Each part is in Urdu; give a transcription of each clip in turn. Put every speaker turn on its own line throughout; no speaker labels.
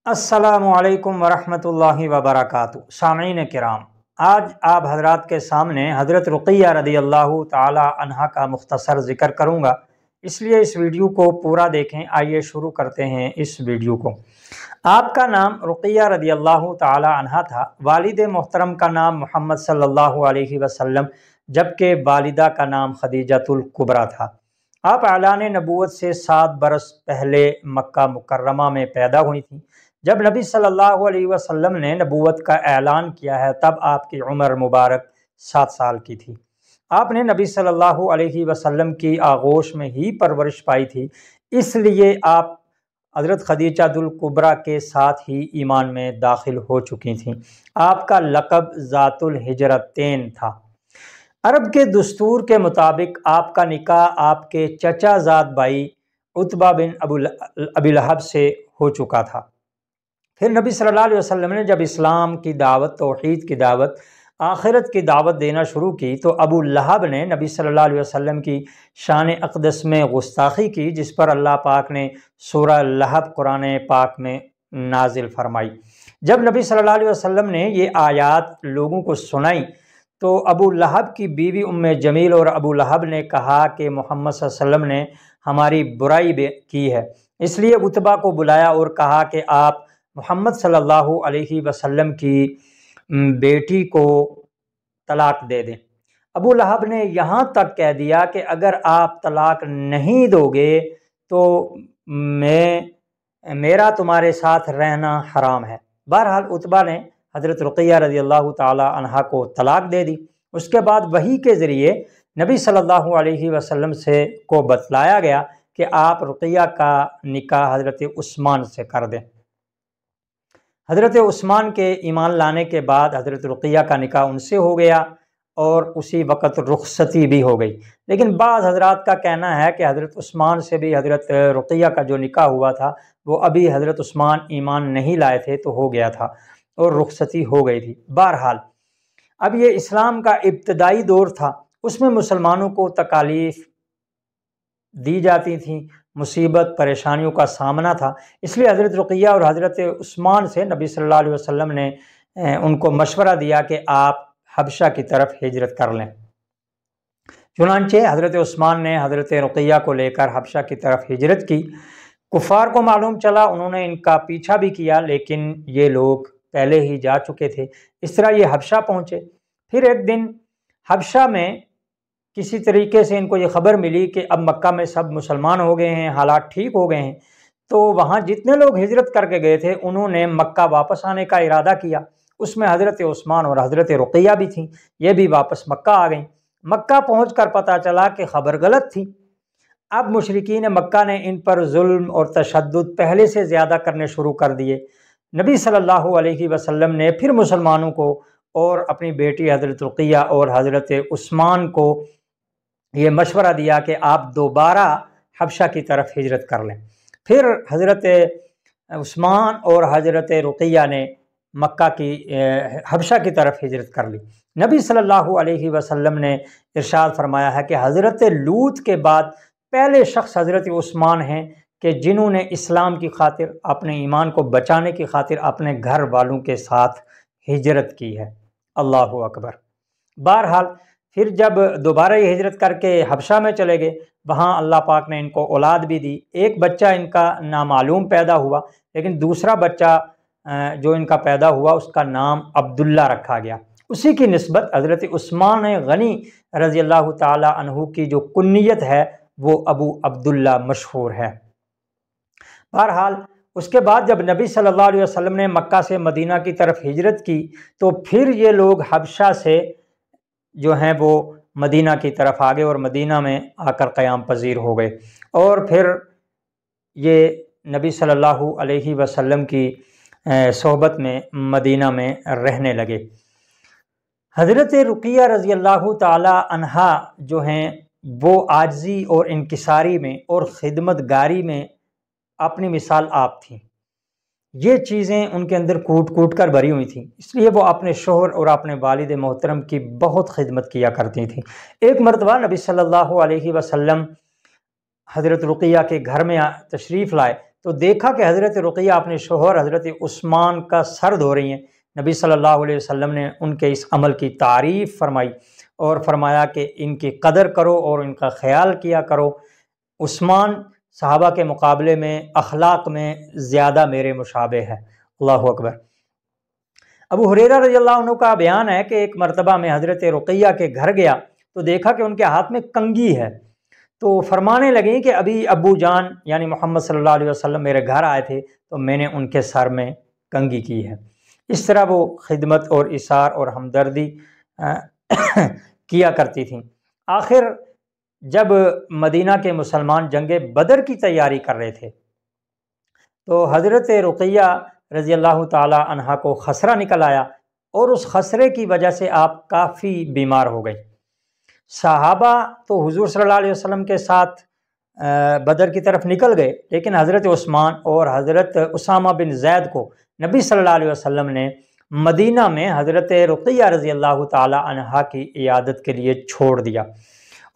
السلام علیکم ورحمۃ اللہ وبرکاتہ۔ سامعین کرام، آج آپ حضرات کے سامنے حضرت رقیہ رضی اللہ تعالی عنہا کا مختصر ذکر کروں گا، اس لیے اس ویڈیو کو پورا دیکھیں۔ آئیے شروع کرتے ہیں اس ویڈیو کو۔ آپ کا نام رقیہ رضی اللہ تعالی عنہا تھا۔ والد محترم کا نام محمد صلی اللہ علیہ وسلم جبکہ والدہ کا نام خدیجۃ الکبریٰ تھا۔ آپ اعلان نبوت سے 7 برس پہلے مکہ مکرمہ میں پیدا ہوئی تھیں۔ جب نبی صلی اللہ علیہ وسلم نے نبوت کا اعلان کیا ہے تب آپ کی عمر مبارک 7 سال کی تھی۔ آپ نے نبی صلی اللہ علیہ وسلم کی آغوش میں ہی پرورش پائی تھی، اس لیے آپ حضرت خدیجہ الکبریٰ کے ساتھ ہی ایمان میں داخل ہو چکی تھیں۔ آپ کا لقب ذات الحجرتین تھا۔ عرب کے دستور کے مطابق آپ کا نکاح آپ کے چچا زاد بھائی عتبہ بن ابی لہب سے ہو چکا تھا۔ پھر نبی صلی اللہ علیہ وسلم نے جب اسلام کی دعوت، توحید کی دعوت، آخرت کی دعوت دینا شروع کی تو ابو لہب نے نبی صلی اللہ علیہ وسلم کی شان اقدس میں گستاخی کی، جس پر اللہ پاک نے سورہ لہب قرآن پاک میں نازل فرمائی۔ جب نبی صلی اللہ علیہ وسلم نے یہ آیات لوگوں کو سنائی تو ابو لہب کی بیوی ام جمیل اور ابو لہب نے کہا کہ محمد صلی اللہ علیہ وسلم نے ہماری برائی کی ہے، اس لیے عتبہ کو بلایا اور کہا کہ آپ محمد صلی اللہ علیہ وسلم کی بیٹی کو طلاق دے دیں۔ ابو لہب نے یہاں تک کہہ دیا کہ اگر آپ طلاق نہیں دو گے تو میرا تمہارے ساتھ رہنا حرام ہے۔ بہرحال عتبہ نے حضرت رقیہ رضی اللہ تعالی عنہا کو طلاق دے دی۔ اس کے بعد وحی کے ذریعے نبی صلی اللہ علیہ وسلم کو بتلایا گیا کہ آپ رقیہ کا نکاح حضرت عثمان سے کر دیں۔ حضرت عثمان کے ایمان لانے کے بعد حضرت رقیہ کا نکاح ان سے ہو گیا اور اسی وقت رخصتی بھی ہو گئی۔ لیکن بعض حضرات کا کہنا ہے کہ حضرت عثمان سے بھی حضرت رقیہ کا جو نکاح ہوا تھا وہ ابھی حضرت عثمان ایمان نہیں لائے تھے تو ہو گیا تھا اور رخصتی ہو گئی تھی۔ بہرحال اب یہ اسلام کا ابتدائی دور تھا، اس میں مسلمانوں کو تکالیف دی جاتی تھیں، مصیبت پریشانیوں کا سامنا تھا، اس لیے حضرت رقیہ اور حضرت عثمان سے نبی صلی اللہ علیہ وسلم نے ان کو مشورہ دیا کہ آپ حبشہ کی طرف ہجرت کر لیں۔ چنانچہ حضرت عثمان نے حضرت رقیہ کو لے کر حبشہ کی طرف ہجرت کی۔ کفار کو معلوم چلا، انہوں نے ان کا پیچھا بھی کیا، لیکن یہ لوگ پہلے ہی جا چکے تھے۔ اس طرح یہ حبشہ پہنچے۔ پھر ایک دن حبشہ میں کسی طریقے سے ان کو یہ خبر ملی کہ اب مکہ میں سب مسلمان ہو گئے ہیں، حالات ٹھیک ہو گئے ہیں، تو وہاں جتنے لوگ ہجرت کر کے گئے تھے انہوں نے مکہ واپس آنے کا ارادہ کیا۔ اس میں حضرت عثمان اور حضرت رقیہ بھی تھیں، یہ بھی واپس مکہ آ گئیں۔ مکہ پہنچ کر پتہ چلا کہ خبر غلط تھی۔ اب مشرکین مکہ نے ان پر ظلم اور تشدد پہلے سے زیادہ کرنے شروع کر دیے۔ نبی صلی اللہ علیہ وسلم نے پھر مسلمانوں کو اور اپنی بیٹی حضرت رقیہ اور حضرت عثمان کو یہ مشورہ دیا کہ آپ دوبارہ حبشہ کی طرف ہجرت کر لیں۔ پھر حضرت عثمان اور حضرت رقیہ نے مکہ کی حبشہ کی طرف ہجرت کر لی۔ نبی صلی اللہ علیہ وسلم نے ارشاد فرمایا ہے کہ حضرت لوط کے بعد پہلے شخص حضرت عثمان ہیں کہ جنہوں نے اسلام کی خاطر، اپنے ایمان کو بچانے کی خاطر اپنے گھر والوں کے ساتھ ہجرت کی ہے۔ اللہ اکبر۔ بہرحال پھر جب دوبارہ یہ ہجرت کر کے حبشہ میں چلے گئے، وہاں اللہ پاک نے ان کو اولاد بھی دی۔ ایک بچہ ان کا نامعلوم پیدا ہوا، لیکن دوسرا بچہ جو ان کا پیدا ہوا اس کا نام عبداللہ رکھا گیا۔ اسی کی نسبت حضرت عثمان غنی رضی اللہ تعالی عنہ کی جو کنیت ہے وہ ابو عبداللہ مشہور ہے۔ بہرحال اس کے بعد جب نبی صلی اللہ علیہ وسلم نے مکہ سے مدینہ کی طرف ہجرت کی تو پھر یہ لوگ حبشہ سے جو ہیں وہ مدینہ کی طرف آ گئے اور مدینہ میں آ کر قیام پذیر ہو گئے، اور پھر یہ نبی صلی اللہ علیہ وسلم کی صحبت میں مدینہ میں رہنے لگے۔ حضرت رقیہ رضی اللہ تعالی عنہا جو ہیں وہ عاجزی اور انکساری میں اور خدمت گاری میں اپنی مثال آپ تھیں۔ یہ چیزیں ان کے اندر کوٹ کوٹ کر بھری ہوئی تھیں، اس لیے وہ اپنے شوہر اور اپنے والد محترم کی بہت خدمت کیا کرتی تھیں۔ ایک مرتبہ نبی صلی اللہ علیہ وسلم حضرت رقیہ کے گھر میں تشریف لائے تو دیکھا کہ حضرت رقیہ اپنے شوہر حضرت عثمان کا سر دھو رہی ہیں۔ نبی صلی اللہ علیہ وسلم نے ان کے اس عمل کی تعریف فرمائی اور فرمایا کہ ان کی قدر کرو اور ان کا خیال کیا کرو، عثمان صحابہ کے مقابلے میں اخلاق میں زیادہ میرے مشابہ ہے۔ اللہ اکبر۔ ابو ہریرہ رضی اللہ عنہ کا بیان ہے کہ ایک مرتبہ میں حضرت رقیہ کے گھر گیا تو دیکھا کہ ان کے ہاتھ میں کنگھی ہے، تو فرمانے لگیں کہ ابھی ابو جان یعنی محمد صلی اللہ علیہ وسلم میرے گھر آئے تھے تو میں نے ان کے سر میں کنگھی کی ہے۔ اس طرح وہ خدمت اور اثار اور ہمدردی کیا کرتی تھیں۔ آخر جب مدینہ کے مسلمان جنگ بدر کی تیاری کر رہے تھے تو حضرت رقیہ رضی اللہ تعالی عنہا کو خسرہ نکل آیا اور اس خسرے کی وجہ سے آپ کافی بیمار ہو گئی۔ صحابہ تو حضور صلی اللہ علیہ وسلم کے ساتھ بدر کی طرف نکل گئے، لیکن حضرت عثمان اور حضرت اسامہ بن زید کو نبی صلی اللہ علیہ وسلم نے مدینہ میں حضرت رقیہ رضی اللہ تعالی عنہا کی عیادت کے لیے چھوڑ دیا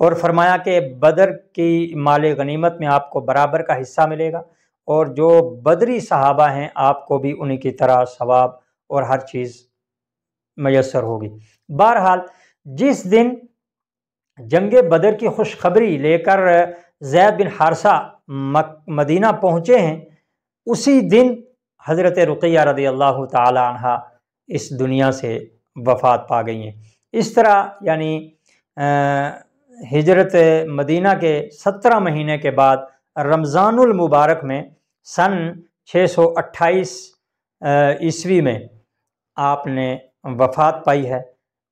اور فرمایا کہ بدر کی مال غنیمت میں آپ کو برابر کا حصہ ملے گا اور جو بدری صحابہ ہیں آپ کو بھی انہی کی طرح ثواب اور ہر چیز میسر ہوگی۔ بہرحال جس دن جنگ بدر کی خوشخبری لے کر زید بن حارثہ مدینہ پہنچے ہیں، اسی دن حضرت رقیہ رضی اللہ تعالی عنہا اس دنیا سے وفات پا گئی ہیں۔ اس طرح یعنی ہجرت مدینہ کے 17 مہینے کے بعد رمضان المبارک میں سن 628 عیسوی میں آپ نے وفات پائی ہے۔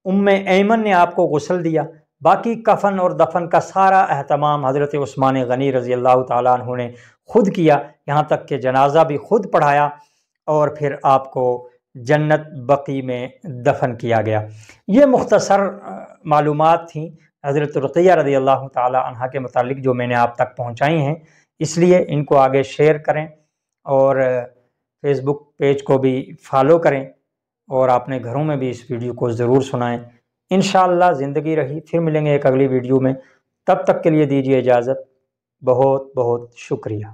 ام ایمن نے آپ کو غسل دیا، باقی کفن اور دفن کا سارا اہتمام حضرت عثمان غنی رضی اللہ تعالیٰ عنہ نے خود کیا، یہاں تک کہ جنازہ بھی خود پڑھایا اور پھر آپ کو جنت بقیع میں دفن کیا گیا۔ یہ مختصر معلومات تھیں حضرت رقیہ رضی اللہ تعالیٰ عنہ کے متعلق جو میں نے آپ تک پہنچائی ہیں، اس لیے ان کو آگے شیئر کریں اور فیس بک پیج کو بھی فالو کریں اور اپنے گھروں میں بھی اس ویڈیو کو ضرور سنائیں۔ انشاءاللہ زندگی رہی پھر ملیں گے ایک اگلی ویڈیو میں، تب تک کے لیے دیجیے اجازت۔ بہت بہت شکریہ۔